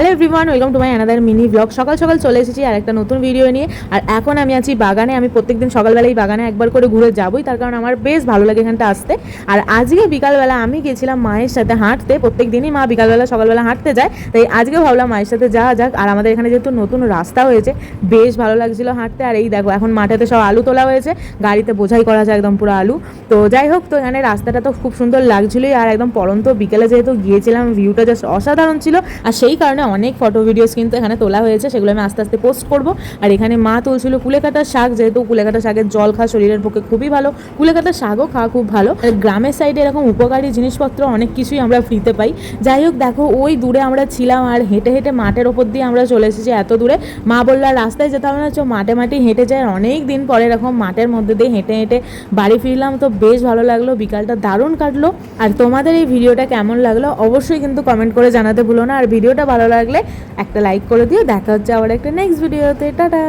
Hello everyone, welcome to my another mini blog. সকাল সকাল চলে এসেছি আর একটা নতুন ভিডিও নিয়ে। আর এখন আমি আছি বাগানে। আমি প্রত্যেকদিন সকালবেলায় বাগানে একবার করে ঘুরে যাবই, তার কারণ আমার বেশ ভালো লাগে এখানটা আসতে। আর আজকে বিকালবেলা আমি গেছিলাম মায়ের সাথে হাঁটতে। প্রত্যেক দিনই মা বিকালবেলা সকালবেলা হাঁটতে যায়, তাই আজকে ভাবলাম মায়ের সাথে যাওয়া যাক। আর আমাদের এখানে যেহেতু নতুন রাস্তা হয়েছে, বেশ ভালো লাগছিল হাঁটতে। আর এই দেখো, এখন মাঠেতে সব আলু তোলা হয়েছে, গাড়িতে বোঝাই করা যায় একদম পুরো আলু। তো যাই হোক, তো এখানে রাস্তাটা তো খুব সুন্দর লাগছিলোই। আর একদম পড়ন্ত বিকেলে যেহেতু গিয়েছিলাম, ভিউটা জাস্ট অসাধারণ ছিল। আর সেই কারণে অনেক ফটো ভিডিওস কিন্তু এখানে তোলা হয়েছে, সেগুলো আমি আস্তে আস্তে পোস্ট করব। আর এখানে মা তুলছিল কুলেখাটার শাক, যেহেতু কুলেখাটা শাকের জল খাওয়া শরীরের পক্ষে খুবই ভালো, কুলেখাটার শাকও খাওয়া খুব ভালো। আর গ্রামের সাইডে এরকম উপকারী জিনিসপত্র অনেক কিছুই আমরা ফ্রিতে পাই। যাই হোক, দেখো ওই দূরে আমরা ছিলাম আর হেঁটে হেঁটে মাঠের ওপর দিয়ে আমরা চলে এসেছি এত দূরে। মা বললো আর রাস্তায় যেতে হবে না, চো মাঠে মাঠে হেঁটে যায়। অনেক দিন পরে এরকম মাঠের মধ্যে দিয়ে হেঁটে হেঁটে বাড়ি ফিরলাম, তো বেশ ভালো লাগলো, বিকালটা দারুণ কাটলো। আর তোমাদের এই ভিডিওটা কেমন লাগলো অবশ্যই কিন্তু কমেন্ট করে জানাতে ভুলো না। আর ভিডিওটা ভালো লাগলে একটা লাইক করে দিও। দেখা হচ্ছে আবার একটা নেক্সট ভিডিওতে। টাটা।